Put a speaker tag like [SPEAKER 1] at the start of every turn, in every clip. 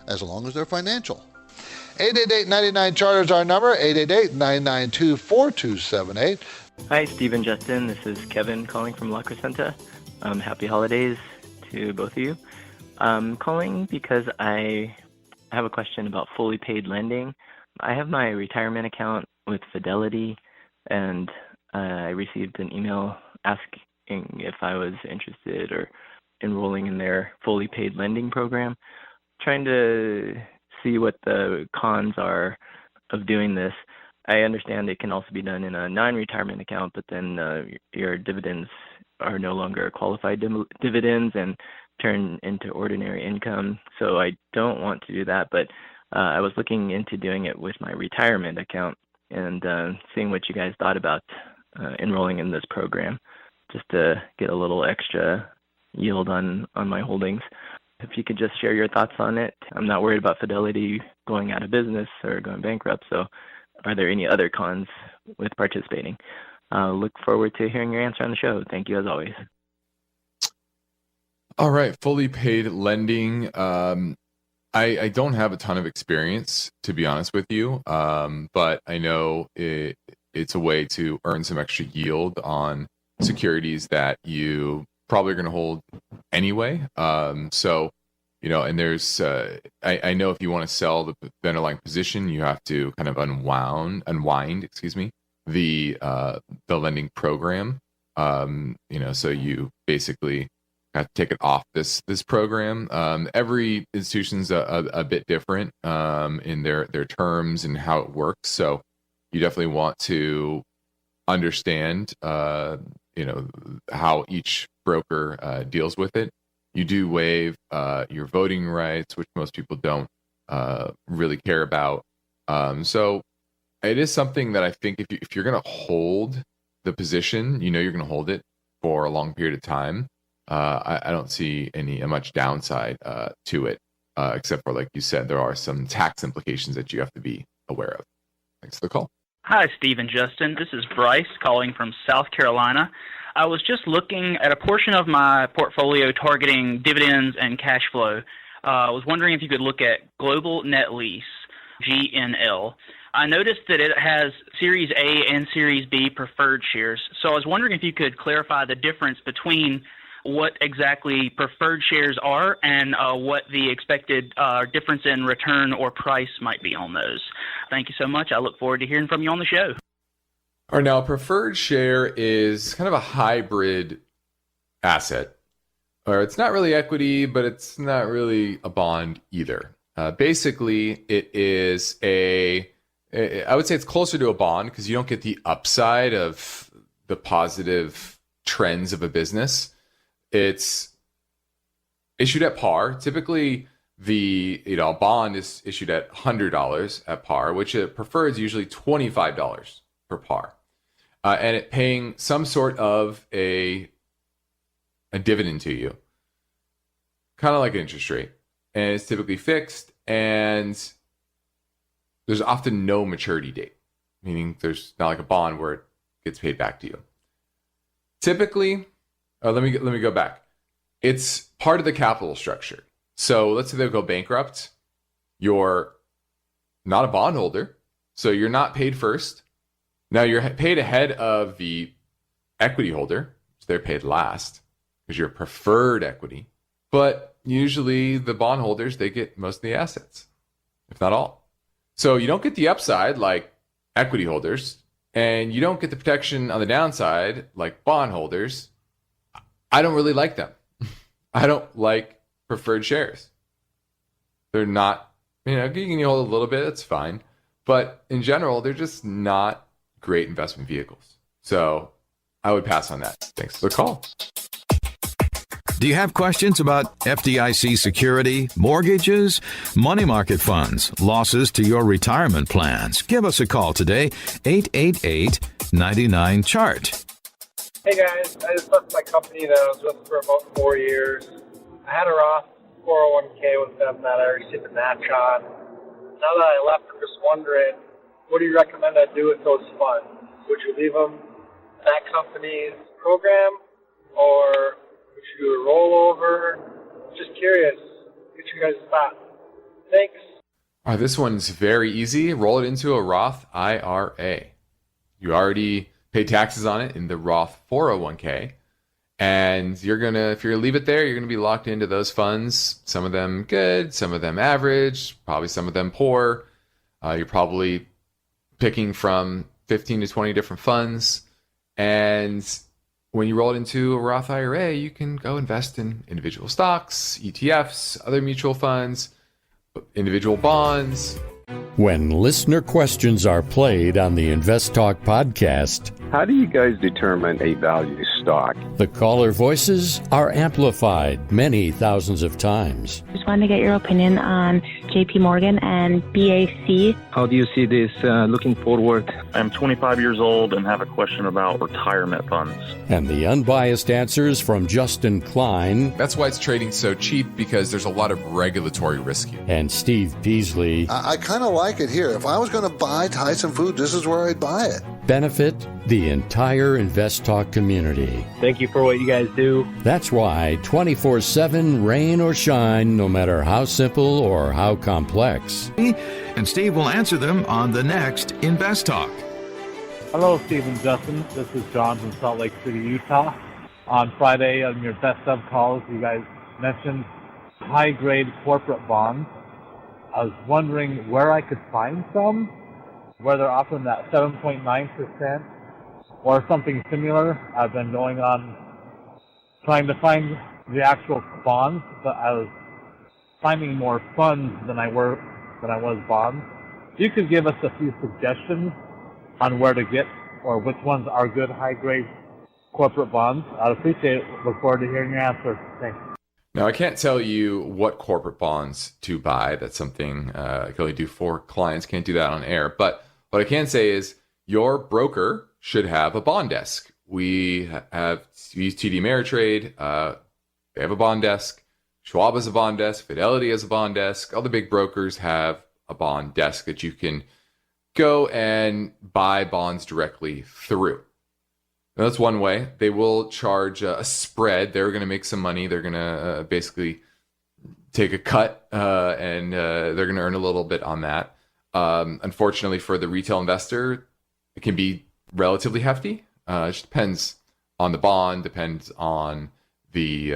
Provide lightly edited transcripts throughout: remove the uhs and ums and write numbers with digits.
[SPEAKER 1] as long as they're financial. 888-99-CHART is our number, 888-992-4278.
[SPEAKER 2] Hi, Steve and Justin. This is Kevin calling from La Crescenta. Happy holidays to both of you. I'm calling because I have a question about fully paid lending. I have my retirement account with Fidelity, and I received an email asking if I was interested or enrolling in their fully paid lending program. Trying to see what the cons are of doing this. I understand it can also be done in a non-retirement account, but then your dividends are no longer qualified dividends and turn into ordinary income. So I don't want to do that, but I was looking into doing it with my retirement account and seeing what you guys thought about enrolling in this program, just to get a little extra yield on my holdings. If you could just share your thoughts on it. I'm not worried about Fidelity going out of business or going bankrupt, so are there any other cons with participating? Look forward to hearing your answer on the show. Thank you as always.
[SPEAKER 3] All right, fully paid lending. I don't have a ton of experience, to be honest with you, but I know it's a way to earn some extra yield on securities that you probably are going to hold anyway. So, and there's, I know if you want to sell the underlying position, you have to kind of unwind, the lending program. So you basically have to take it off this program. Every institution's a bit different in their terms and how it works. So you definitely want to understand, how each broker deals with it. You do waive your voting rights, which most people don't really care about. So it is something that I think if you're going to hold the position, you're going to hold it for a long period of time. I don't see much downside to it, except for, like you said, there are some tax implications that you have to be aware of. Thanks for the call.
[SPEAKER 4] Hi, Steve and Justin. This is Bryce calling from South Carolina. I was just looking at a portion of my portfolio targeting dividends and cash flow. I was wondering if you could look at Global Net Lease, GNL. I noticed that it has Series A and Series B preferred shares. So I was wondering if you could clarify the difference between what exactly preferred shares are and what the expected difference in return or price might be on those. Thank you so much. I look forward to hearing from you on the show.
[SPEAKER 3] All right, now, a preferred share is kind of a hybrid asset. Or it's not really equity, but it's not really a bond either. Basically, it is I would say it's closer to a bond because you don't get the upside of the positive trends of a business. It's issued at par. Typically, the bond is issued at $100 at par, which a preferred is usually $25 per par. And it paying some sort of a dividend to you, kind of like an interest rate. And it's typically fixed, and there's often no maturity date, meaning there's not like a bond where it gets paid back to you. Typically, let me go back. It's part of the capital structure. So let's say they go bankrupt. You're not a bondholder, so you're not paid first. Now you're paid ahead of the equity holder, so they're paid last because you're preferred equity. But usually the bondholders, they get most of the assets, if not all. So you don't get the upside like equity holders, and you don't get the protection on the downside like bondholders. I don't really like them. I don't like preferred shares. They're not, you can hold a little bit, that's fine. But in general, they're just not great investment vehicles. So I would pass on that. Thanks for the call.
[SPEAKER 5] Do you have questions about FDIC security, mortgages, money market funds, losses to your retirement plans? Give us a call today, 888-99-CHART.
[SPEAKER 6] Hey guys, I just left my company that I was with for about 4 years. I had a Roth 401k with them that I received a match on. Now that I left, I'm just wondering, what do you recommend I do with those funds? Would you leave them in that company's program, or would you do a rollover? Just curious, get you guys' thoughts. Thanks.
[SPEAKER 3] This one's very easy. Roll it into a Roth IRA. You already pay taxes on it in the Roth 401k. And if you're going to leave it there, you're going to be locked into those funds. Some of them good, some of them average, probably some of them poor. You're probably picking from 15 to 20 different funds. And when you roll it into a Roth IRA, you can go invest in individual stocks, ETFs, other mutual funds, individual bonds.
[SPEAKER 7] When listener questions are played on the InvestTalk podcast,
[SPEAKER 8] how do you guys determine a value stock?
[SPEAKER 7] The caller voices are amplified many thousands of times.
[SPEAKER 9] Just wanted to get your opinion on JP Morgan and BAC.
[SPEAKER 10] How do you see this looking forward? I'm 25 years old and have a question about retirement funds.
[SPEAKER 7] And the unbiased answers from Justin Klein.
[SPEAKER 3] That's why it's trading so cheap, because there's a lot of regulatory risk.
[SPEAKER 7] And Steve Peasley.
[SPEAKER 1] I kind of like it here. If I was going to buy Tyson Food, this is where I'd buy it.
[SPEAKER 7] Benefit the entire InvestTalk community.
[SPEAKER 11] Thank you for what you guys do.
[SPEAKER 7] That's why 24/7, rain or shine, no matter how simple or how complex.
[SPEAKER 5] And Steve will answer them on the next InvestTalk.
[SPEAKER 12] Hello, Steve and Justin. This is John from Salt Lake City, Utah. On Friday, on your best of calls, you guys mentioned high-grade corporate bonds. I was wondering where I could find some, where they're offering that 7.9% or something similar. I've been going on trying to find the actual bonds, but I was finding more funds than I was bonds. If you could give us a few suggestions on where to get or which ones are good high-grade corporate bonds, I'd appreciate it. Look forward to hearing your answer. Thanks.
[SPEAKER 3] Now, I can't tell you what corporate bonds to buy. That's something I can only do for clients. Can't do that on air. But what I can say is your broker should have a bond desk. We use TD Ameritrade. They have a bond desk. Schwab has a bond desk. Fidelity has a bond desk. All the big brokers have a bond desk that you can go and buy bonds directly through. Now, that's one way. They will charge a spread. They're going to make some money. They're going to basically take a cut, and they're going to earn a little bit on that. Unfortunately, for the retail investor, it can be relatively hefty. It just depends on the bond, depends on the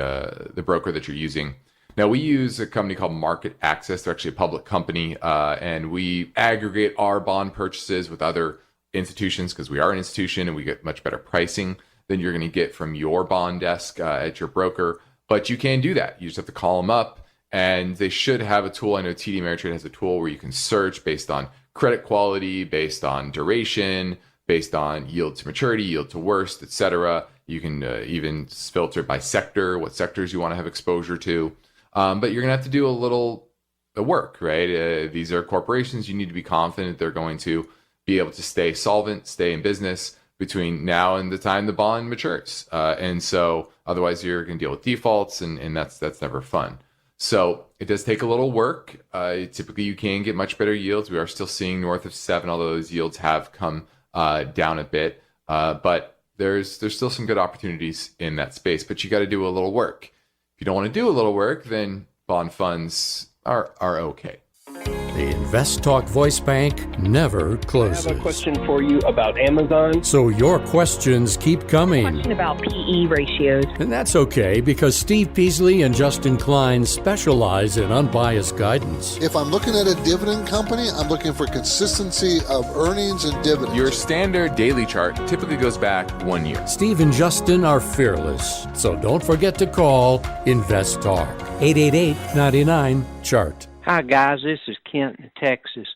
[SPEAKER 3] broker that you're using. Now, we use a company called Market Access. They're actually a public company, and we aggregate our bond purchases with other institutions because we are an institution and we get much better pricing than you're going to get from your bond desk at your broker. But you can do that. You just have to call them up, and they should have a tool. I know TD Ameritrade has a tool where you can search based on credit quality, based on duration, based on yield to maturity, yield to worst, etc. You can even filter by sector, what sectors you want to have exposure to. But you're going to have to do a little work, right? These are corporations. You need to be confident they're going to be able to stay solvent, stay in business between now and the time the bond matures. And so otherwise you're going to deal with defaults, and that's never fun. So it does take a little work. Typically you can get much better yields. We are still seeing north of 7, although those yields have come down a bit. But there's still some good opportunities in that space, but you got to do a little work. If you don't want to do a little work, then bond funds are okay.
[SPEAKER 7] The InvestTalk voice bank never closes.
[SPEAKER 11] I have a question for you about Amazon.
[SPEAKER 7] So your questions keep coming.
[SPEAKER 9] Question about PE ratios.
[SPEAKER 7] And that's okay, because Steve Peasley and Justin Klein specialize in unbiased guidance.
[SPEAKER 1] If I'm looking at a dividend company, I'm looking for consistency of earnings and dividends.
[SPEAKER 3] Your standard daily chart typically goes back 1 year.
[SPEAKER 7] Steve and Justin are fearless, so don't forget to call InvestTalk. 888-99-CHART.
[SPEAKER 13] Hi, guys. This is Kent in Texas.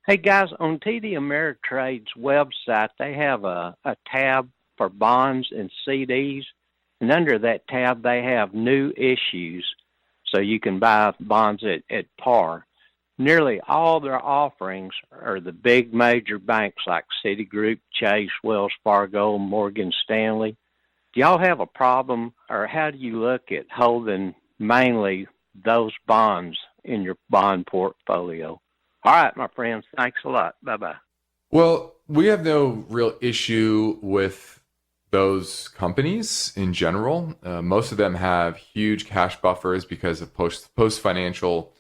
[SPEAKER 13] Hey, guys, on TD Ameritrade's website, they have a tab for bonds and CDs, and under that tab, they have new issues, so you can buy bonds at par. Nearly all their offerings are the big major banks like Citigroup, Chase, Wells Fargo, Morgan Stanley. Do y'all have a problem, or how do you look at holding mainly those bonds in your bond portfolio? All right, my friends. Thanks a lot. Bye-bye.
[SPEAKER 3] Well, we have no real issue with those companies in general. Most of them have huge cash buffers because of post-financial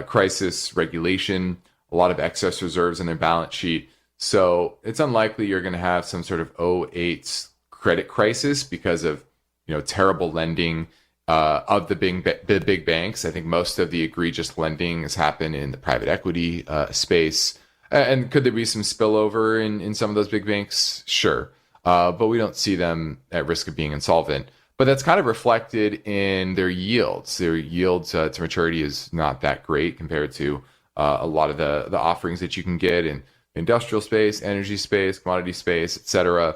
[SPEAKER 3] crisis regulation, a lot of excess reserves in their balance sheet. So it's unlikely you're going to have some sort of '08 credit crisis because of terrible lending of the big banks. I think most of the egregious lending has happened in the private equity space. And could there be some spillover in some of those big banks? Sure. But we don't see them at risk of being insolvent. But that's kind of reflected in their yields. Their yields to maturity is not that great compared to a lot of the offerings that you can get in industrial space, energy space, commodity space, et cetera.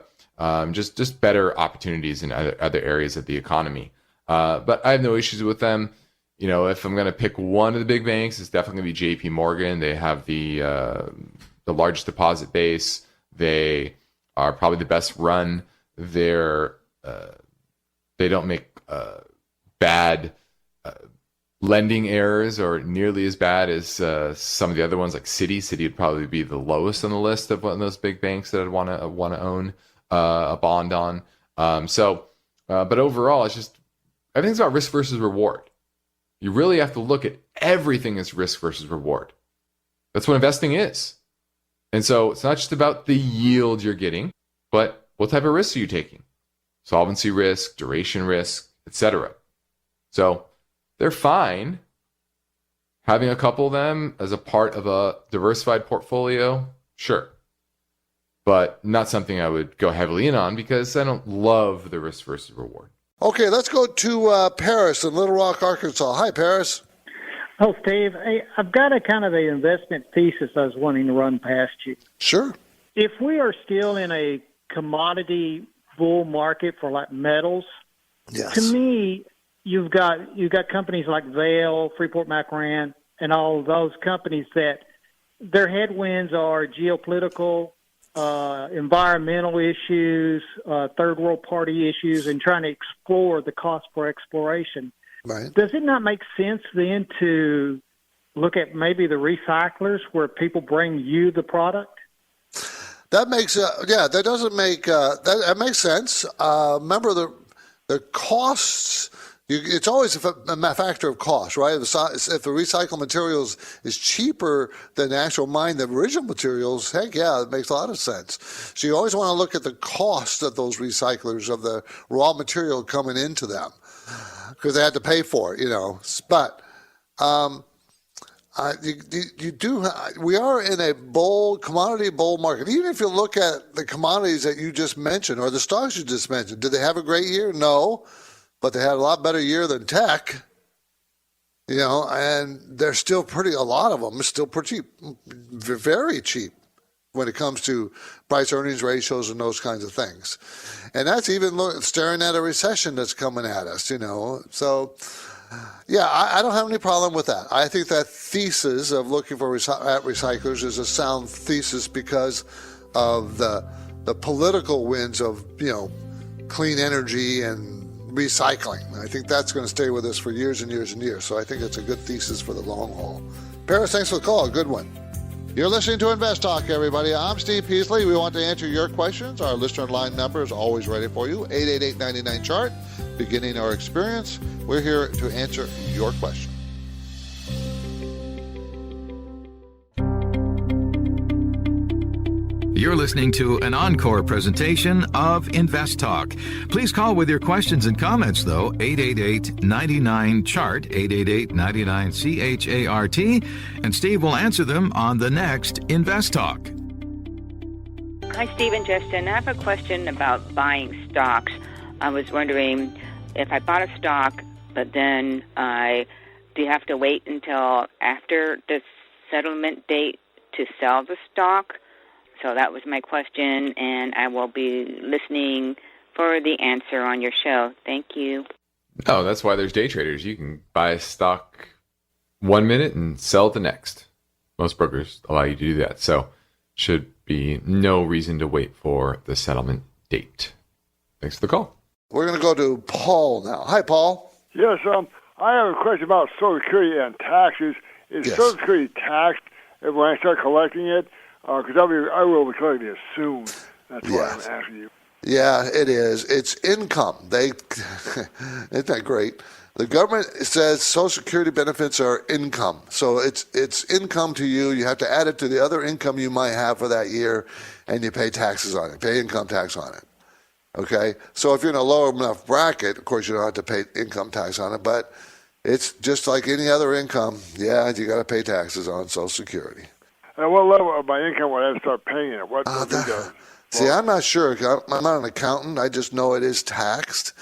[SPEAKER 3] Just better opportunities in other areas of the economy. But I have no issues with them. If I'm going to pick one of the big banks, it's definitely going to be JP Morgan. They have the largest deposit base. They are probably the best run. They don't make bad lending errors, or nearly as bad as some of the other ones, like Citi. Citi would probably be the lowest on the list of one of those big banks that I'd want to own a bond on. But overall, it's just everything's about risk versus reward. You really have to look at everything as risk versus reward. That's what investing is. And so it's not just about the yield you're getting, but what type of risks are you taking? Solvency risk, duration risk, etc. So they're fine. Having a couple of them as a part of a diversified portfolio, sure. But not something I would go heavily in on because I don't love the risk versus reward.
[SPEAKER 1] Okay, let's go to Paris in Little Rock, Arkansas. Hi, Paris.
[SPEAKER 14] Oh, Steve, I've got a kind of an investment thesis I was wanting to run past you.
[SPEAKER 1] Sure.
[SPEAKER 14] If we are still in a commodity bull market for like metals,
[SPEAKER 1] yes.
[SPEAKER 14] To me, you've got companies like Vail, Freeport-McMoRan, and all of those companies that their headwinds are geopolitical, environmental issues, third world party issues, and trying to explore the cost for exploration.
[SPEAKER 1] Right.
[SPEAKER 14] Does it not make sense then to look at maybe the recyclers where people bring you the product?
[SPEAKER 1] That makes that doesn't make that makes sense. Remember the costs. It's always a factor of cost, right? If the recycled materials is cheaper than the actual mine, the original materials, heck yeah, it makes a lot of sense. So you always want to look at the cost of those recyclers, of the raw material coming into them, because they had to pay for it, But we are in a commodity bull market. Even if you look at the commodities that you just mentioned or the stocks you just mentioned, did they have a great year? No. But they had a lot better year than tech, and they're still a lot of them are still pretty cheap, very cheap when it comes to price earnings ratios and those kinds of things. And that's even staring at a recession that's coming at us, So, yeah, I don't have any problem with that. I think that thesis of looking for recyclers is a sound thesis because of the political winds of, clean energy and recycling. I think that's going to stay with us for years and years and years. So I think it's a good thesis for the long haul. Paris, thanks for the call. Good one. You're listening to InvestTalk, everybody. I'm Steve Peasley. We want to answer your questions. Our listener line number is always ready for you. 888-99-CHART. Beginning our experience. We're here to answer your question.
[SPEAKER 5] You're listening to an encore presentation of InvestTalk. Please call with your questions and comments, though, 888-99-CHART, 888-99-CHART, and Steve will answer them on the next InvestTalk.
[SPEAKER 15] Hi, Steve and Justin. I have a question about buying stocks. I was wondering if I bought a stock, but then do you have to wait until after the settlement date to sell the stock? So that was my question, and I will be listening for the answer on your show. Thank you.
[SPEAKER 3] Oh, that's why there's day traders. You can buy a stock 1 minute and sell it the next. Most brokers allow you to do that. So should be no reason to wait for the settlement date. Thanks for the call.
[SPEAKER 1] We're going to go to Paul now. Hi, Paul.
[SPEAKER 16] Yes, I have a question about Social Security and taxes. Is Social Security taxed when I start collecting it? Because I will be collecting it soon. That's why I'm asking you.
[SPEAKER 1] Yeah, it is. It's income. Isn't that great? The government says Social Security benefits are income. So it's income to you. You have to add it to the other income you might have for that year, and you pay taxes on it, pay income tax on it. Okay? So if you're in a lower enough bracket, of course, you don't have to pay income tax on it, but it's just like any other income. Yeah, you got to pay taxes on Social Security.
[SPEAKER 16] And what level of my income would I start paying it? What would be the...
[SPEAKER 1] See, I'm not sure. I'm not an accountant. I just know it is taxed.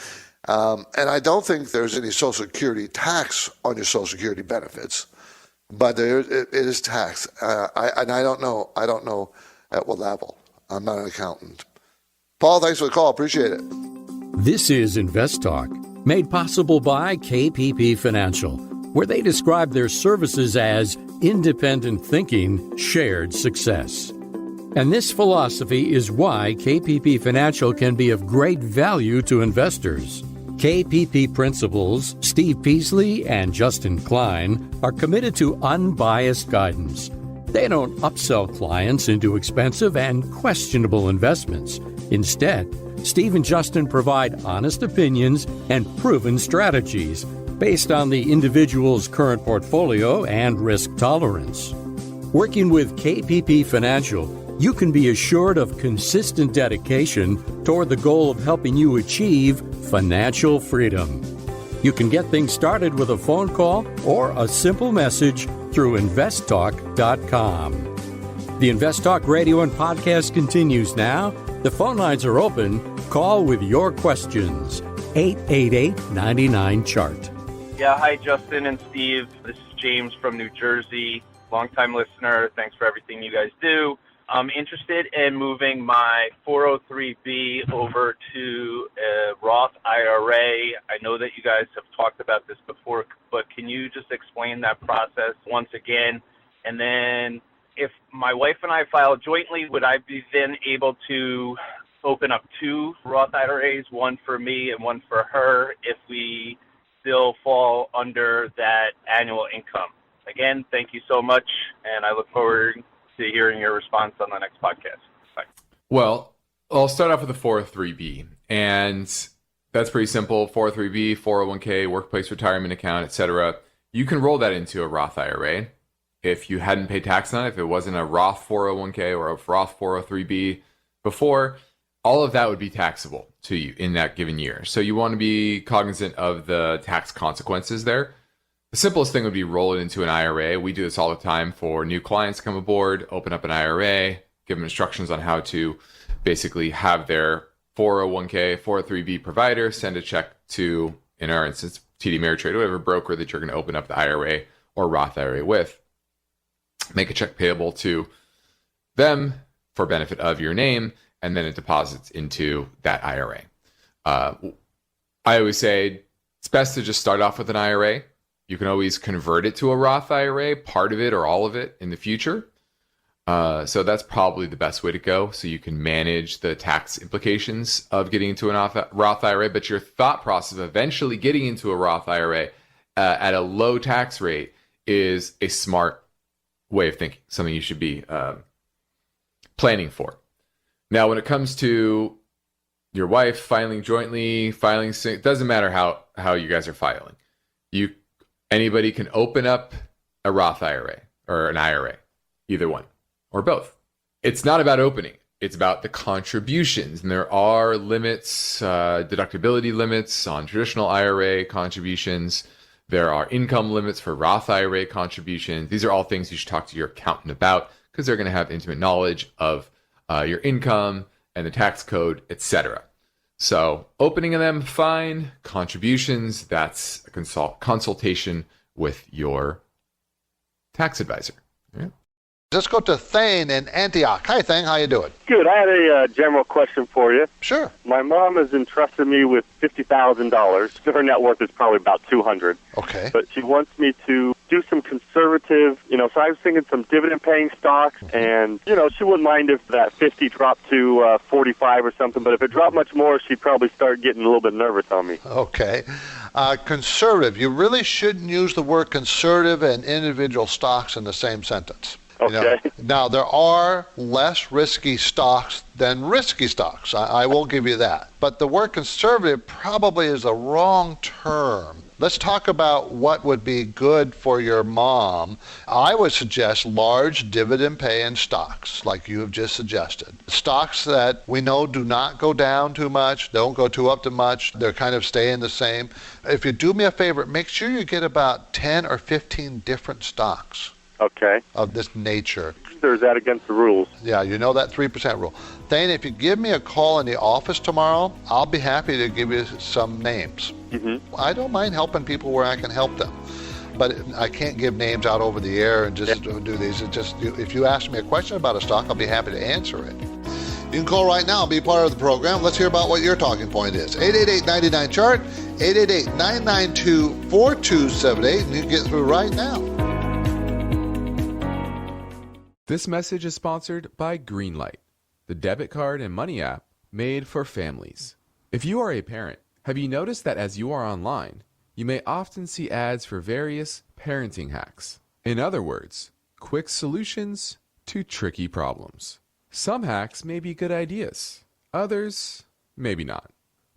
[SPEAKER 1] And I don't think there's any Social Security tax on your Social Security benefits, but it is taxed. I don't know. I don't know at what level. I'm not an accountant. Paul, thanks for the call. Appreciate it.
[SPEAKER 7] This is InvestTalk, made possible by KPP Financial, where they describe their services as independent thinking, shared success. And this philosophy is why KPP Financial can be of great value to investors. KPP principals Steve Peasley and Justin Klein are committed to unbiased guidance. They don't upsell clients into expensive and questionable investments. Instead, Steve and Justin provide honest opinions and proven strategies based on the individual's current portfolio and risk tolerance. Working with KPP Financial, you can be assured of consistent dedication toward the goal of helping you achieve financial freedom. You can get things started with a phone call or a simple message through investtalk.com. The InvestTalk radio and podcast continues now. The phone lines are open. Call with your questions. 888-99-CHART.
[SPEAKER 17] Yeah, hi, Justin and Steve. This is James from New Jersey. Longtime listener. Thanks for everything you guys do. I'm interested in moving my 403B over to a Roth IRA. I know that you guys have talked about this before, but can you just explain that process once again? And then if my wife and I file jointly, would I be then able to open up two Roth IRAs, one for me and one for her, if we still fall under that annual income? Again, thank you so much, and I look forward to hearing your response on the next podcast. Bye.
[SPEAKER 3] Well, I'll start off with the 403B, and that's pretty simple. 403B, 401k, workplace retirement account, etc. You can roll that into a Roth IRA if you hadn't paid tax on it, if it wasn't a Roth 401k or a Roth 403B before. All of that would be taxable to you in that given year. So you want to be cognizant of the tax consequences there. The simplest thing would be roll it into an IRA. We do this all the time for new clients come aboard, open up an IRA, give them instructions on how to basically have their 401k, 403b provider send a check to, in our instance, TD Ameritrade, whatever broker that you're going to open up the IRA or Roth IRA with. Make a check payable to them for benefit of your name, and then it deposits into that IRA. I always say it's best to just start off with an IRA. You can always convert it to a Roth IRA, part of it or all of it in the future. So that's probably the best way to go. So you can manage the tax implications of getting into a Roth IRA, but your thought process of eventually getting into a Roth IRA at a low tax rate is a smart way of thinking, something you should be planning for. Now, when it comes to your wife filing jointly, it doesn't matter how you guys are filing. Anybody can open up a Roth IRA or an IRA, either one or both. It's not about opening. It's about the contributions. And there are limits, deductibility limits on traditional IRA contributions. There are income limits for Roth IRA contributions. These are all things you should talk to your accountant about because they're going to have intimate knowledge of your income and the tax code, etc. So opening them, fine. Contributions, that's a consultation with your tax advisor. Yeah.
[SPEAKER 1] Let's go to Thane in Antioch. Hi, Thane. How you doing?
[SPEAKER 18] Good. I had a general question for you.
[SPEAKER 1] Sure.
[SPEAKER 18] My mom has entrusted me with $50,000. Her net worth is probably about $200,000.
[SPEAKER 1] Okay.
[SPEAKER 18] But she wants me to do some conservative, so I was thinking some dividend-paying stocks, and, she wouldn't mind if that 50 dropped to 45 or something, but if it dropped much more, she'd probably start getting a little bit nervous on me.
[SPEAKER 1] Okay. Conservative. You really shouldn't use the word conservative and individual stocks in the same sentence.
[SPEAKER 18] Okay.
[SPEAKER 1] Now, there are less risky stocks than risky stocks. I will give you that. But the word conservative probably is a wrong term. Let's talk about what would be good for your mom. I would suggest large dividend-paying stocks, like you have just suggested. Stocks that we know do not go down too much, don't go too up too much, they're kind of staying the same. If you do me a favor, make sure you get about 10 or 15 different stocks.
[SPEAKER 18] Okay.
[SPEAKER 1] Of this nature.
[SPEAKER 18] Or is that against the rules?
[SPEAKER 1] Yeah, you know that 3% rule. Thane, if you give me a call in the office tomorrow, I'll be happy to give you some names.
[SPEAKER 18] Mm-hmm.
[SPEAKER 1] I don't mind helping people where I can help them. But I can't give names out over the air and just do these. It just, if you ask me a question about a stock, I'll be happy to answer it. You can call right now and be part of the program. Let's hear about what your talking point is. 888-99-CHART, 888-992-4278, and you can get through right now.
[SPEAKER 3] This message is sponsored by Greenlight, the debit card and money app made for families. If you are a parent, have you noticed that as you are online, you may often see ads for various parenting hacks? In other words, quick solutions to tricky problems. Some hacks may be good ideas, others maybe not.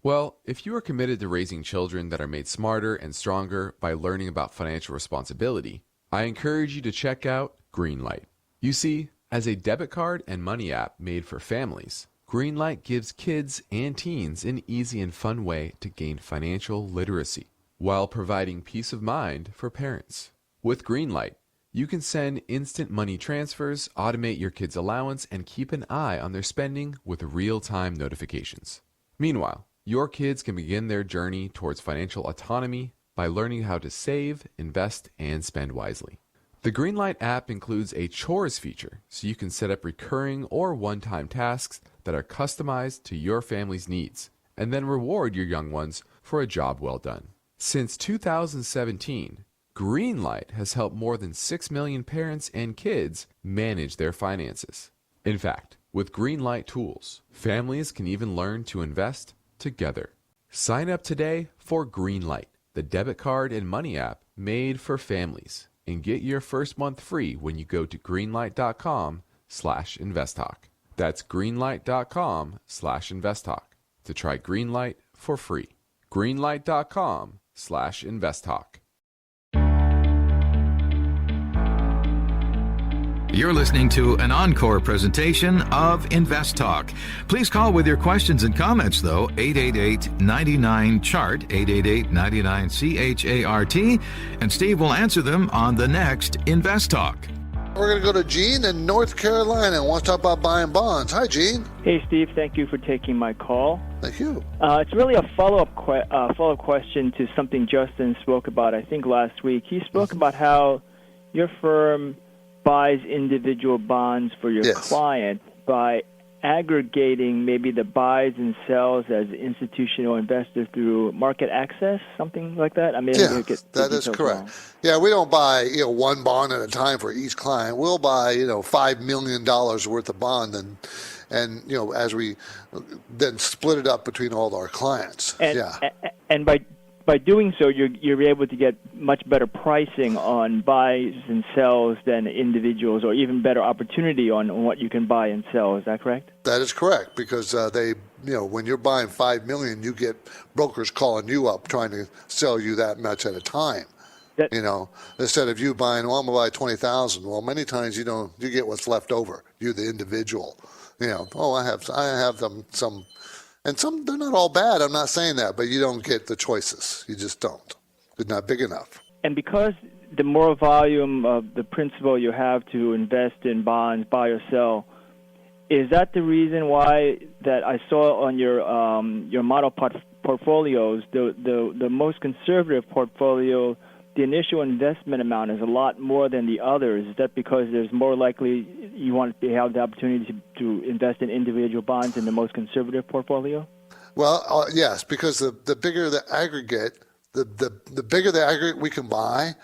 [SPEAKER 3] Well, if you are committed to raising children that are made smarter and stronger by learning about financial responsibility, I encourage you to check out Greenlight. You see, as a debit card and money app made for families, Greenlight gives kids and teens an easy and fun way to gain financial literacy while providing peace of mind for parents. With Greenlight, you can send instant money transfers, automate your kids' allowance, and keep an eye on their spending with real-time notifications. Meanwhile, your kids can begin their journey towards financial autonomy by learning how to save, invest, and spend wisely. The Greenlight app includes a chores feature, so you can set up recurring or one-time tasks that are customized to your family's needs, and then reward your young ones for a job well done. Since 2017, Greenlight has helped more than 6 million parents and kids manage their finances. In fact, with Greenlight tools, families can even learn to invest together. Sign up today for Greenlight, the debit card and money app made for families, and get your first month free when you go to greenlight.com/investtalk. That's greenlight.com/investtalk to try Greenlight for free. greenlight.com/investtalk.
[SPEAKER 5] You're listening to an encore presentation of InvestTalk. Please call with your questions and comments, though, 888-99-CHART, 888-99-CHART, and Steve will answer them on the next InvestTalk.
[SPEAKER 1] We're going to go to Gene in North Carolina and want to talk about buying bonds. Hi, Gene.
[SPEAKER 19] Hey, Steve. Thank you for taking my call.
[SPEAKER 1] Thank you.
[SPEAKER 19] It's really a follow-up question to something Justin spoke about, I think, last week. He spoke about how your firm buys individual bonds for your client by aggregating maybe the buys and sells as institutional investors through market access, something like that. I mean,
[SPEAKER 1] that is correct. Wrong. Yeah, we don't buy one bond at a time for each client. We'll buy $5 million worth of bond and as we then split it up between all our clients.
[SPEAKER 19] And by doing so, you're able to get much better pricing on buys and sells than individuals, or even better opportunity on what you can buy and sell. Is that correct?
[SPEAKER 1] That is correct, because when you're buying $5 million, you get brokers calling you up trying to sell you that much at a time. Instead of you buying, I'm gonna buy 20,000. Well, many times you get what's left over. You, the individual. I have some. And some, they're not all bad. I'm not saying that, but you don't get the choices. You just don't. It's not big enough.
[SPEAKER 19] And because the more volume of the principal you have to invest in bonds, buy or sell, is that the reason why that I saw on your model portfolios, the most conservative portfolio, the initial investment amount is a lot more than the others? Is that because there's more likely you want to have the opportunity to invest in individual bonds in the most conservative portfolio?
[SPEAKER 1] Well, yes, because the bigger the aggregate, the bigger the aggregate we can buy,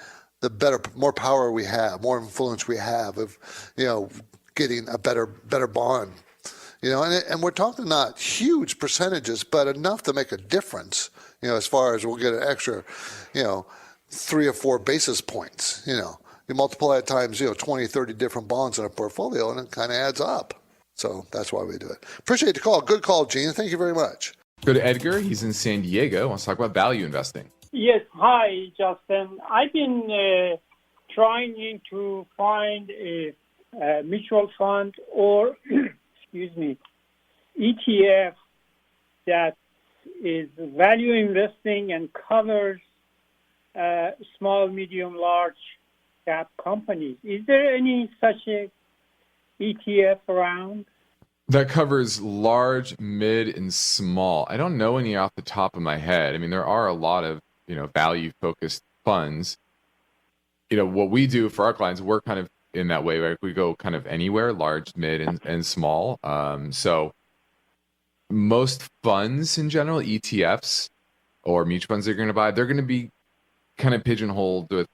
[SPEAKER 1] the better, more power we have, more influence we have of, getting a better bond. And we're talking not huge percentages, but enough to make a difference. As far as we'll get an extra, 3 or 4 basis points, You multiply it times 20, 30 different bonds in a portfolio, and it kind of adds up. So that's why we do it. Appreciate the call. Good call, Gene. Thank you very much.
[SPEAKER 3] Go to Edgar. He's in San Diego. Wants to talk about value investing.
[SPEAKER 20] Yes. Hi, Justin. I've been trying to find a mutual fund or, excuse me, ETF that is value investing and covers small, medium, large cap companies. Is there any such a ETF around?
[SPEAKER 3] That covers large, mid, and small. I don't know any off the top of my head. I mean, there are a lot of, value-focused funds. What we do for our clients, we're kind of in that way, right? We go kind of anywhere, large, mid, and small. So most funds in general, ETFs or mutual funds they're going to buy, they're going to be kind of pigeonholed with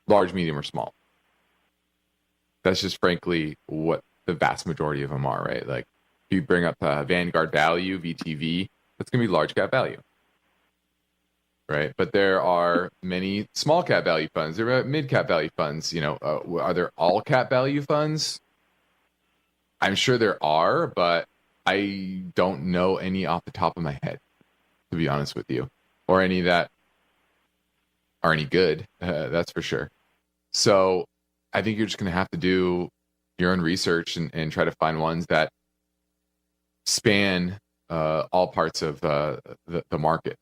[SPEAKER 3] large, medium, or small. That's just frankly what the vast majority of them are, right? Like if you bring up Vanguard Value, VTV, that's going to be large cap value, right? But there are many small cap value funds. There are mid cap value funds. Are there all cap value funds? I'm sure there are, but I don't know any off the top of my head, to be honest with you, or any that are any good. That's for sure. So I think you're just going to have to do your own research and try to find ones that span all parts of the market.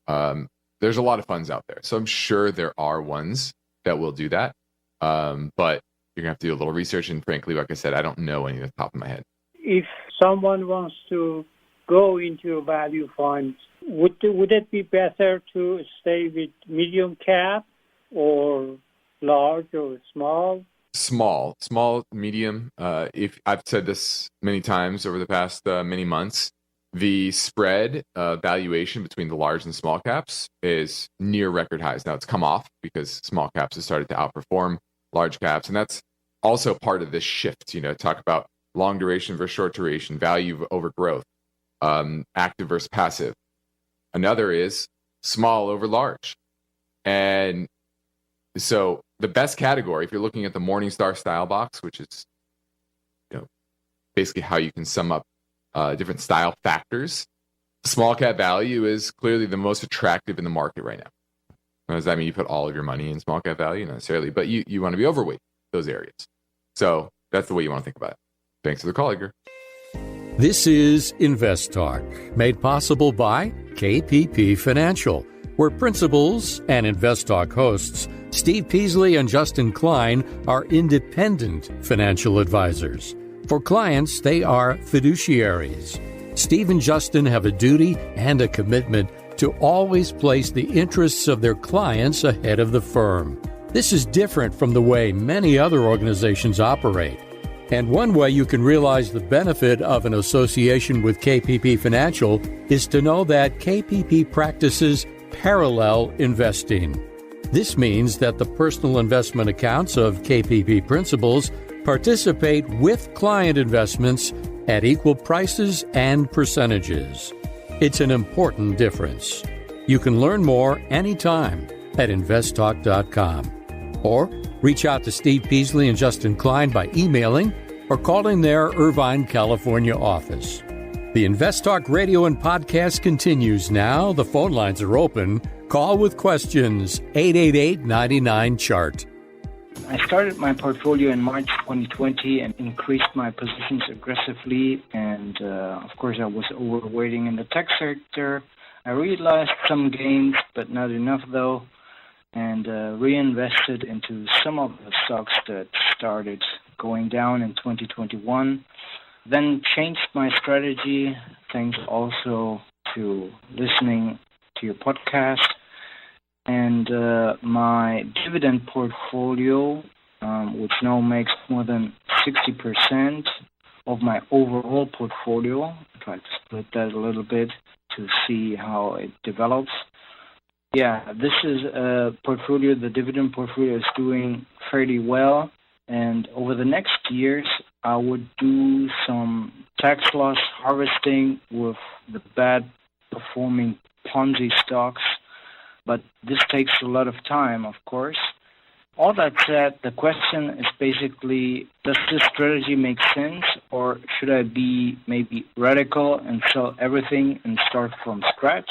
[SPEAKER 3] There's a lot of funds out there, so I'm sure there are ones that will do that. But you're gonna have to do a little research, and frankly, like I said, I don't know any off the top of my head.
[SPEAKER 20] If someone wants to go into a value fund, would it be better to stay with medium cap or large or small? Small, medium. If I've said this many times over the past many months, the spread valuation between the large and small caps is near record highs. Now it's come off because small caps have started to outperform large caps, and that's also part of this shift. Talk about long duration versus short duration, value over growth, active versus passive. Another is small over large, and so the best category, if you're looking at the Morningstar style box, which is basically how you can sum up different style factors, small cap value is clearly the most attractive in the market right now. Does that mean you put all of your money in small cap value? Not necessarily, but you want to be overweight those areas. So that's the way you want to think about it. Thanks for the call, Edgar.
[SPEAKER 7] This is InvestTalk, made possible by KPP Financial, where principals and InvestTalk hosts Steve Peasley and Justin Klein are independent financial advisors. For clients, they are fiduciaries. Steve and Justin have a duty and a commitment to always place the interests of their clients ahead of the firm. This is different from the way many other organizations operate. And one way you can realize the benefit of an association with KPP Financial is to know that KPP practices parallel investing. This means that the personal investment accounts of KPP principals participate with client investments at equal prices and percentages. It's an important difference. You can learn more anytime at investtalk.com or reach out to Steve Peasley and Justin Klein by emailing or calling their Irvine, California office. The InvestTalk radio and podcast continues now. The phone lines are open. Call with questions, 888-99-CHART.
[SPEAKER 21] I started my portfolio in March 2020 and increased my positions aggressively. And, of course, I was overweighting in the tech sector. I realized some gains, but not enough, though, and reinvested into some of the stocks that started going down in 2021. Then changed my strategy, thanks also to listening to your podcast. And my dividend portfolio, which now makes more than 60% of my overall portfolio, I tried to split that a little bit to see how it develops. Yeah, this is a portfolio, the dividend portfolio is doing fairly well. And over the next years, I would do some tax loss harvesting with the bad performing Ponzi stocks. But this takes a lot of time, of course. All that said, the question is basically, does this strategy make sense, or should I be maybe radical and sell everything and start from scratch?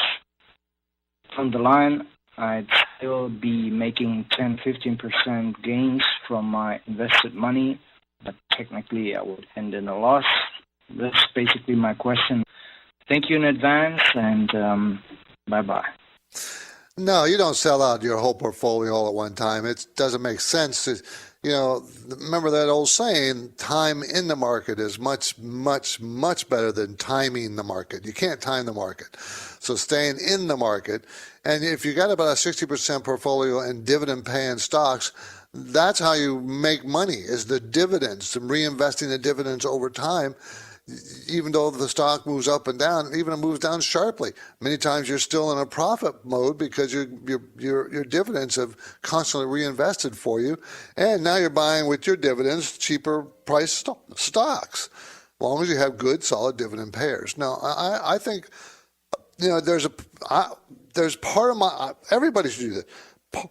[SPEAKER 21] From the line, I'd still be making 10-15% gains from my invested money, but technically I would end in a loss. That's basically my question. Thank you in advance, and bye-bye.
[SPEAKER 1] No, you don't sell out your whole portfolio all at one time. It doesn't make sense. Remember that old saying, time in the market is much, much, much better than timing the market. You can't time the market. So staying in the market, and if you got about a 60% portfolio in dividend-paying stocks, that's how you make money, is the dividends, and reinvesting the dividends over time. Even though the stock moves up and down, even it moves down sharply, many times you're still in a profit mode because your dividends have constantly reinvested for you, and now you're buying with your dividends cheaper price stocks, as long as you have good, solid dividend payers. Now, I think there's part of my everybody should do that.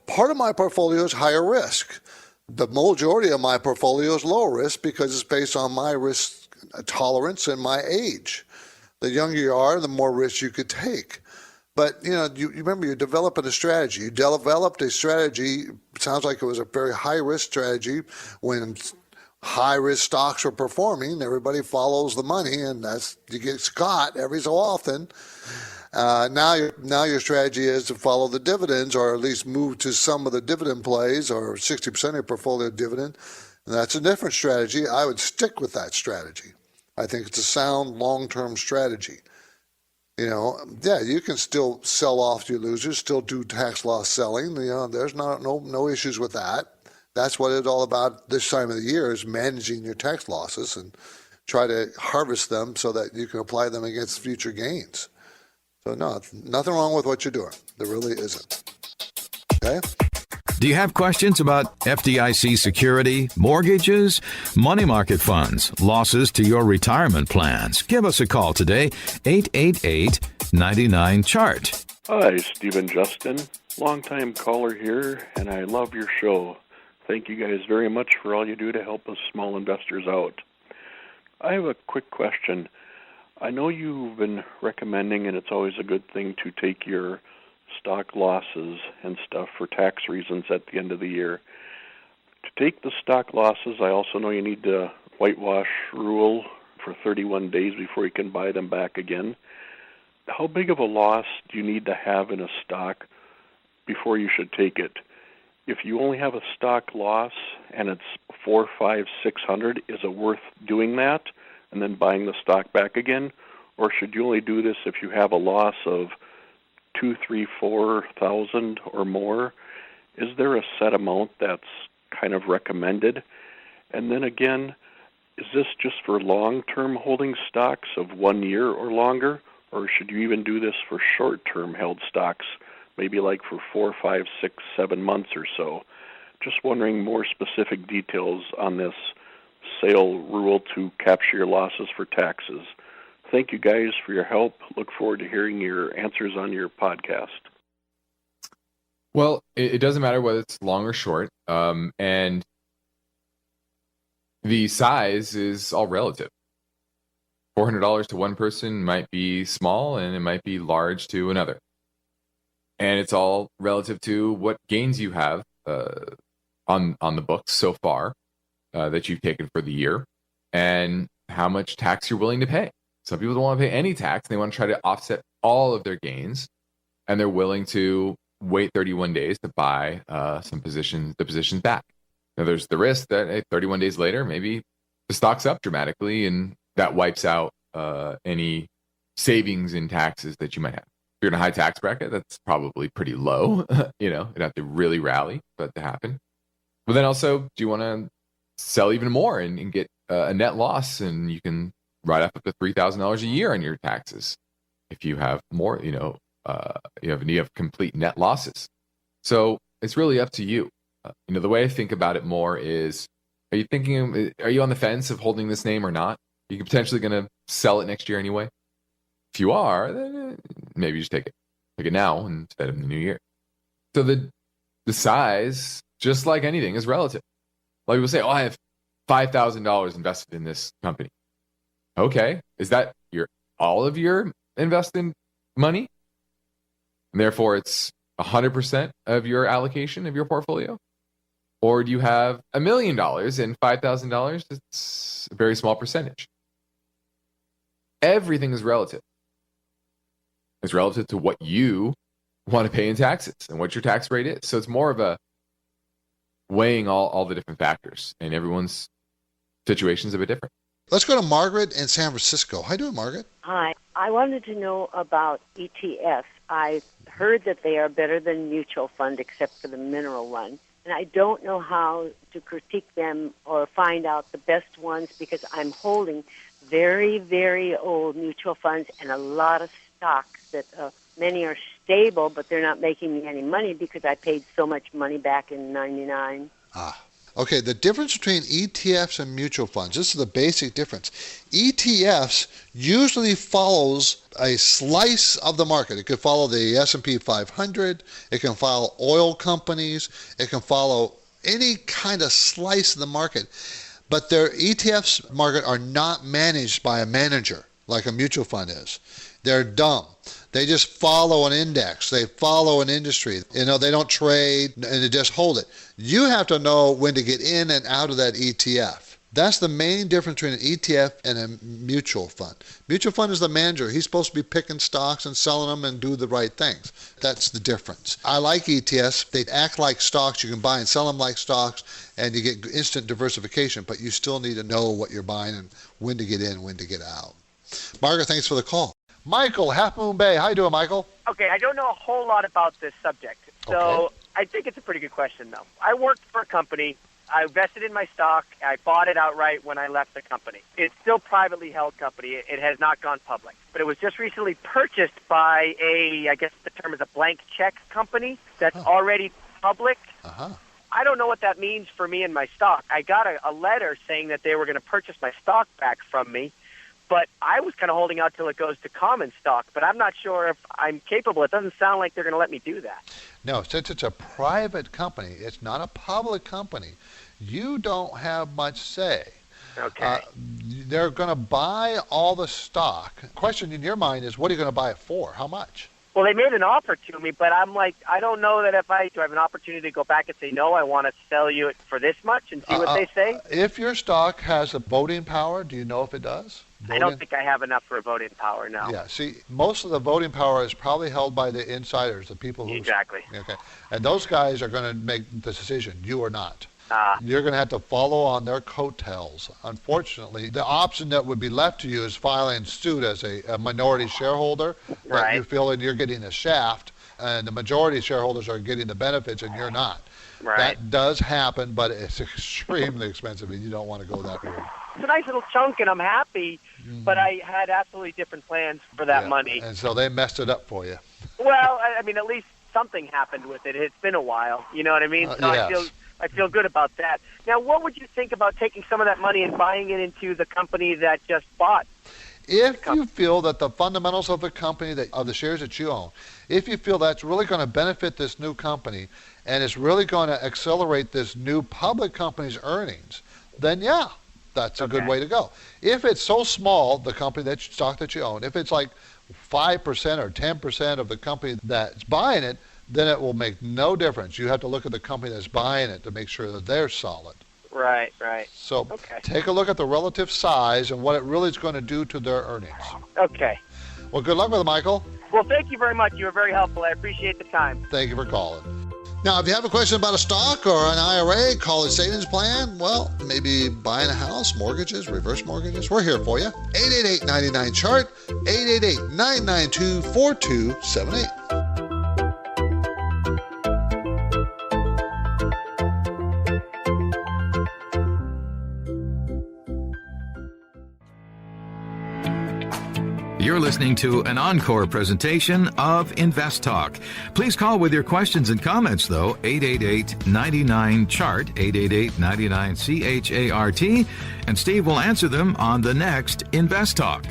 [SPEAKER 1] Part of my portfolio is higher risk. The majority of my portfolio is lower risk because it's based on my risk tolerance and my age. The younger you are, the more risk you could take. But you remember, you're developing a strategy. You developed a strategy. It sounds like it was a very high risk strategy when high risk stocks are performing. Everybody follows the money, and you get caught every so often. Now your strategy is to follow the dividends, or at least move to some of the dividend plays, or 60% of your portfolio dividend. And that's a different strategy. I would stick with that strategy. I think it's a sound long-term strategy. You can still sell off your losers, still do tax loss selling. There's no issues with that. That's what it's all about this time of the year, is managing your tax losses and try to harvest them so that you can apply them against future gains. So no, nothing wrong with what you're doing. There really isn't. Okay?
[SPEAKER 5] Do you have questions about FDIC security, mortgages, money market funds, losses to your retirement plans? Give us a call today, 888-99-CHART.
[SPEAKER 2] Hi, Stephen Justin, longtime caller here, and I love your show. Thank you guys very much for all you do to help us small investors out. I have a quick question. I know you've been recommending, and it's always a good thing, to take your stock losses and stuff for tax reasons at the end of the year. To take the stock losses, I also know you need the whitewash rule for 31 days before you can buy them back again. How big of a loss do you need to have in a stock before you should take it? If you only have a stock loss and it's 400, 500, 600, is it worth doing that and then buying the stock back again? Or should you only do this if you have a loss of 2,000, 3,000, 4,000 or more? Is there a set amount that's kind of recommended? And then again, is this just for long-term holding stocks of 1 year or longer? Or should you even do this for short-term held stocks, maybe like for 4, 5, 6, 7 months or so? Just wondering more specific details on this sale rule to capture your losses for taxes. Thank you guys for your help. Look forward to hearing your answers on your podcast.
[SPEAKER 3] Well, it doesn't matter whether it's long or short. And the size is all relative. $400 to one person might be small, and it might be large to another. And it's all relative to what gains you have on the books so far that you've taken for the year, and how much tax you're willing to pay. Some people don't want to pay any tax. They want to try to offset all of their gains, and they're willing to wait 31 days to buy the positions back. Now, there's the risk that 31 days later, maybe the stock's up dramatically, and that wipes out any savings in taxes that you might have. If you're in a high tax bracket, that's probably pretty low. It'd have to really rally for that to happen. But then also, do you want to sell even more and get a net loss, and you can write off up to $3,000 a year on your taxes if you have more, you have complete net losses. So it's really up to you. The way I think about it more is, are you on the fence of holding this name or not? You're potentially going to sell it next year anyway. If you are, then maybe you just take it now instead of in the new year. So the size just like anything, is relative. Like people say, I have $5,000 invested in this company. Okay, is that all of your invested money? And therefore, it's 100% of your allocation of your portfolio? Or do you have $1 million and $5,000? It's a very small percentage. Everything is relative. It's relative to what you want to pay in taxes and what your tax rate is. So it's more of a weighing all the different factors, and everyone's situation is a bit different.
[SPEAKER 1] Let's go to Margaret in San Francisco. How you doing, Margaret?
[SPEAKER 4] Hi. I wanted to know about ETFs. I heard that they are better than mutual fund except for the mineral one. And I don't know how to critique them or find out the best ones because I'm holding very, very old mutual funds and a lot of stocks that many are stable, but they're not making me any money because I paid so much money back in '99.
[SPEAKER 1] Okay, the difference between ETFs and mutual funds, this is the basic difference. ETFs usually follows a slice of the market. It could follow the S&P 500, it can follow oil companies, it can follow any kind of slice of the market. But their ETFs market are not managed by a manager like a mutual fund is. They're dumb. They just follow an index. They follow an industry. They don't trade and they just hold it. You have to know when to get in and out of that ETF. That's the main difference between an ETF and a mutual fund. Mutual fund is the manager. He's supposed to be picking stocks and selling them and do the right things. That's the difference. I like ETFs. They act like stocks. You can buy and sell them like stocks, and you get instant diversification, but you still need to know what you're buying and when to get in, when to get out. Margaret, thanks for the call. Michael, Half Moon Bay. How you doing, Michael?
[SPEAKER 22] Okay, I don't know a whole lot about this subject, so I think it's a pretty good question, though. I worked for a company. I invested in my stock. I bought it outright when I left the company. It's still privately held company. It has not gone public. But it was just recently purchased by I guess the term is a blank check company that's already public. I don't know what that means for me and my stock. I got a letter saying that they were going to purchase my stock back from me. But I was kind of holding out till it goes to common stock, but I'm not sure if I'm capable. It doesn't sound like they're going to let me do that.
[SPEAKER 1] No, since it's a private company, it's not a public company, you don't have much say.
[SPEAKER 22] Okay.
[SPEAKER 1] They're going to buy all the stock. Question in your mind is, what are you going to buy it for? How much?
[SPEAKER 22] Well, they made an offer to me, but I'm like, I don't know that do I have an opportunity to go back and say, no, I want to sell you it for this much and see what they say?
[SPEAKER 1] If your stock has a voting power, do you know if it does?
[SPEAKER 22] I don't think I have enough for voting power, no.
[SPEAKER 1] Yeah, see, most of the voting power is probably held by the insiders, the people who...
[SPEAKER 22] Exactly.
[SPEAKER 1] Okay, and those guys are going to make the decision. You are not. You're going to have to follow on their coattails. Unfortunately, the option that would be left to you is filing suit as a minority shareholder. That you feel that you're getting a shaft, and the majority shareholders are getting the benefits, and you're not.
[SPEAKER 22] Right.
[SPEAKER 1] That does happen, but it's extremely expensive, and you don't want to go that route.
[SPEAKER 22] It's a nice little chunk, and I'm happy, but I had absolutely different plans for that money.
[SPEAKER 1] And so they messed it up for you.
[SPEAKER 22] Well, I mean, at least something happened with it. It's been a while. You know what I mean? So
[SPEAKER 1] yes.
[SPEAKER 22] I feel good about that. Now, what would you think about taking some of that money and buying it into the company that just bought?
[SPEAKER 1] If you feel that the fundamentals of the company, of the shares that you own, if you feel that's really going to benefit this new company and it's really going to accelerate this new public company's earnings, then that's a good way to go. If it's so small, the company stock that you own, if it's like 5% or 10% of the company that's buying it, then it will make no difference. You have to look at the company that's buying it to make sure that they're solid.
[SPEAKER 22] Right.
[SPEAKER 1] So take a look at the relative size and what it really is going to do to their earnings.
[SPEAKER 22] Okay.
[SPEAKER 1] Well, good luck with it, Michael.
[SPEAKER 22] Well, thank you very much. You were very helpful. I appreciate the time.
[SPEAKER 1] Thank you for calling. Now, if you have a question about a stock or an IRA, college savings plan, well, maybe buying a house, mortgages, reverse mortgages, we're here for you. 888-99-CHART, 888-992-4278.
[SPEAKER 5] You're listening to an encore presentation of InvestTalk. Please call with your questions and comments, though, 888-99-CHART, 888-99-CHART, and Steve will answer them on the next InvestTalk.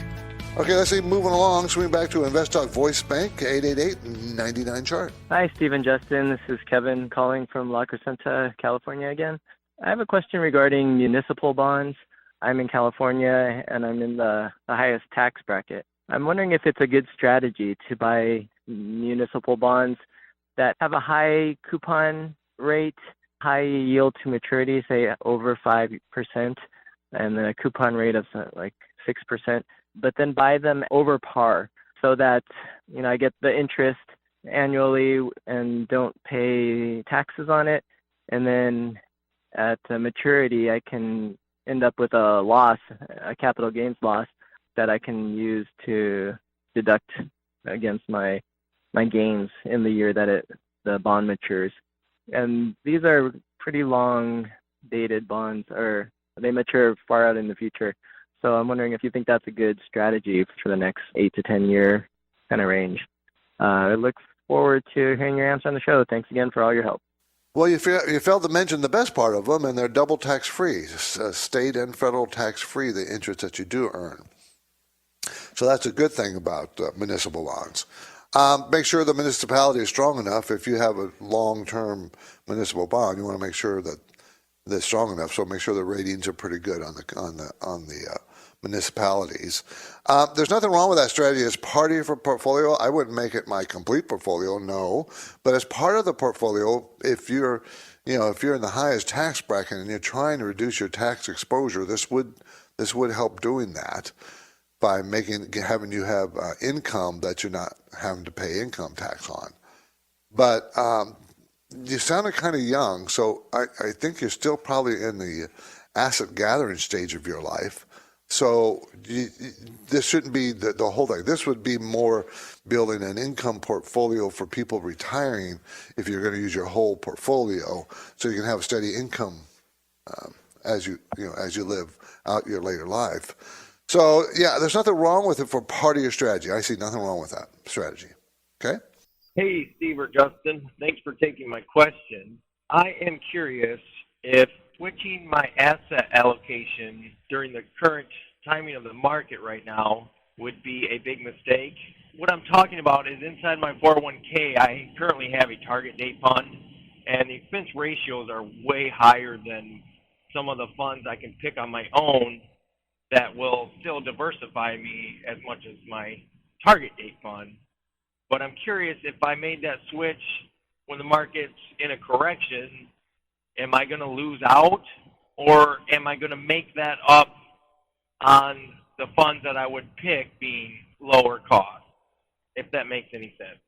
[SPEAKER 1] Okay, let's keep moving along. Swing back to InvestTalk Voice Bank, 888-99-chart.
[SPEAKER 6] Hi, Steve and Justin. This is Kevin calling from La Crescenta, California again. I have a question regarding municipal bonds. I'm in California, and I'm in the highest tax bracket. I'm wondering if it's a good strategy to buy municipal bonds that have a high coupon rate, high yield to maturity, say over 5%, and a coupon rate of like 6%, but then buy them over par so that, I get the interest annually and don't pay taxes on it. And then at maturity, I can end up with a loss, a capital gains loss that I can use to deduct against my gains in the year that the bond matures. And these are pretty long dated bonds, or they mature far out in the future. So I'm wondering if you think that's a good strategy for the next 8 to 10 year kind of range. I look forward to hearing your answer on the show. Thanks again for all your help.
[SPEAKER 1] Well, you failed to mention the best part of them, and they're double tax-free, state and federal tax-free, the interest that you do earn. So that's a good thing about municipal bonds. Make sure the municipality is strong enough. If you have a long-term municipal bond, you want to make sure that they're strong enough. So make sure the ratings are pretty good on the municipalities. There's nothing wrong with that strategy as part of your portfolio. I wouldn't make it my complete portfolio, no. But as part of the portfolio, if you're in the highest tax bracket and you're trying to reduce your tax exposure, this would help doing that by having you have income that you're not having to pay income tax on. But you sounded kind of young, so I think you're still probably in the asset gathering stage of your life. So this shouldn't be the whole thing. This would be more building an income portfolio for people retiring if you're going to use your whole portfolio so you can have a steady income as you live out your later life. So, yeah, there's nothing wrong with it for part of your strategy. I see nothing wrong with that strategy. Okay?
[SPEAKER 8] Hey, Steve or Justin. Thanks for taking my question. I am curious if switching my asset allocation during the current timing of the market right now would be a big mistake. What I'm talking about is inside my 401k, I currently have a target date fund, and the expense ratios are way higher than some of the funds I can pick on my own that will still diversify me as much as my target date fund. But I'm curious, if I made that switch when the market's in a correction, am I going to lose out, or am I going to make that up on the funds that I would pick being lower cost, if that makes any sense?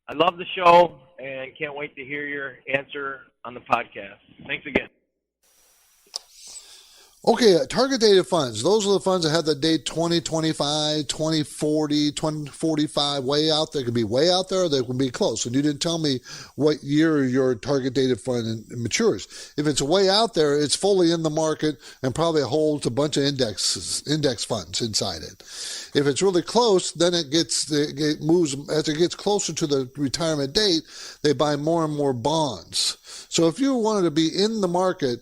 [SPEAKER 8] I love the show and can't wait to hear your answer on the podcast. Thanks again.
[SPEAKER 1] Okay, target dated funds. Those are the funds that have the date 2025, 2040, 2045, way out there. It could be way out there, or they can be close. And you didn't tell me what year your target dated fund matures. If it's way out there, it's fully in the market and probably holds a bunch of index funds inside it. If it's really close, then it moves, as it gets closer to the retirement date, they buy more and more bonds. So if you wanted to be in the market,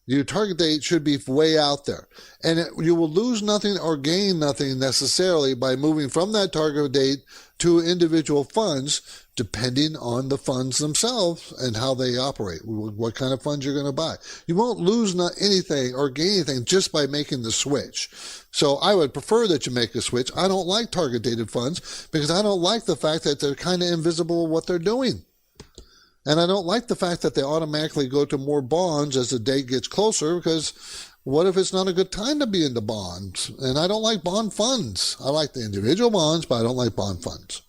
[SPEAKER 1] your target date should be way out there. And you will lose nothing or gain nothing necessarily by moving from that target date to individual funds, depending on the funds themselves and how they operate, what kind of funds you're going to buy. You won't lose anything or gain anything just by making the switch. So I would prefer that you make a switch. I don't like target dated funds because I don't like the fact that they're kind of invisible what they're doing. And I don't like the fact that they automatically go to more bonds as the date gets closer, because what if it's not a good time to be into bonds? And I don't like bond funds. I like the individual bonds, but I don't like bond funds.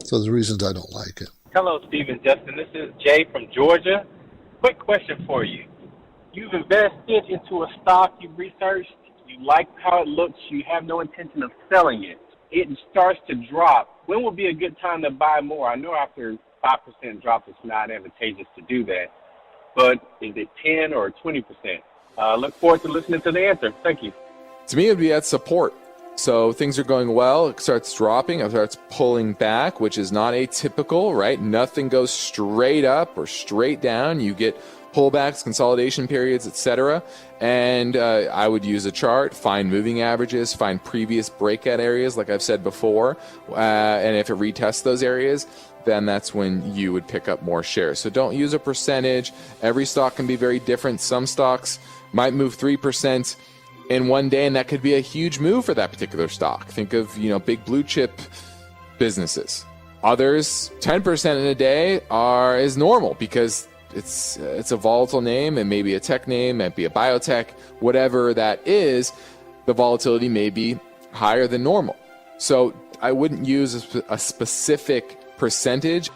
[SPEAKER 1] So there's reasons I don't like it.
[SPEAKER 23] Hello, Steve and Justin. This is Jay from Georgia. Quick question for you. You've invested into a stock you've researched. You like how it looks. You have no intention of selling it. It starts to drop. When would be a good time to buy more? I know after 5% drop, it's not advantageous to do that. But is it 10 or 20%? Look forward to listening to the answer. Thank you.
[SPEAKER 3] To me, it would be at support. So things are going well, it starts dropping, it starts pulling back, which is not atypical, right? Nothing goes straight up or straight down. You get pullbacks, consolidation periods, etc. And I would use a chart, find moving averages, find previous breakout areas, like I've said before, and if it retests those areas, then that's when you would pick up more shares. So don't use a percentage. Every stock can be very different. Some stocks might move 3% in one day, and that could be a huge move for that particular stock. Think of, big blue chip businesses. Others, 10% in a day is normal because it's a volatile name. It may be a tech name, it might be a biotech, whatever that is, the volatility may be higher than normal. So I wouldn't use a specific percentage.